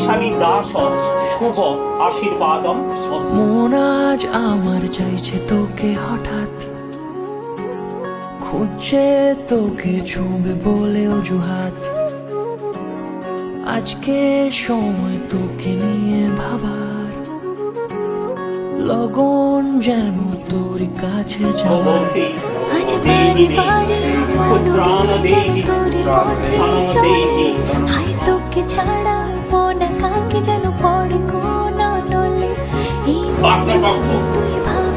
কেশাবী দাস শুভ আশীর্বাদম। মন আজ আমার চাইছে তোকে হঠাৎ, খুঁজছে তোকে ছুঁবে বলে অজুহাত। আজকে সময় তোকে নিয়ে ভাবার, লগন যেন তোর কাছে যাবার। আজ বাড়ি বাড়ি পুত্রাণ দেহি ধনং দেহি। হাই তোকে ছাড়া মনা কাকে যেন পড়ে কোন নলে। এই পাত্রপক্ষ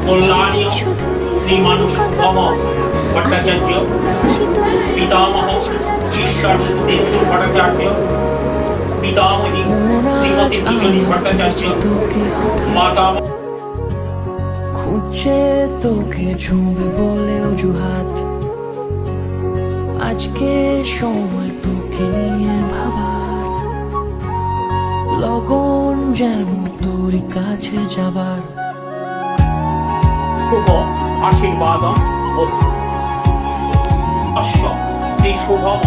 কল্যাণীয় শ্রীমান শুভম ভট্টাচার্য, পিতামহ ঈশ্বর সুদেন্দু ভট্টাচার্য, পিতামহী শ্রীমতী বিজনী ভট্টাচার্য, মাতামহ। খুঁজছে তোকে ছুঁবে বলে অজুহাত। আজকে সময় তোকে নিয়ে ভাবার, লগন যেন তোর কাছে যাবার। শুভ আশীর্বাদম অশ্ব শ্রী শুভম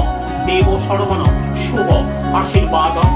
দেব সর্বণ শুভ আশীর্বাদম।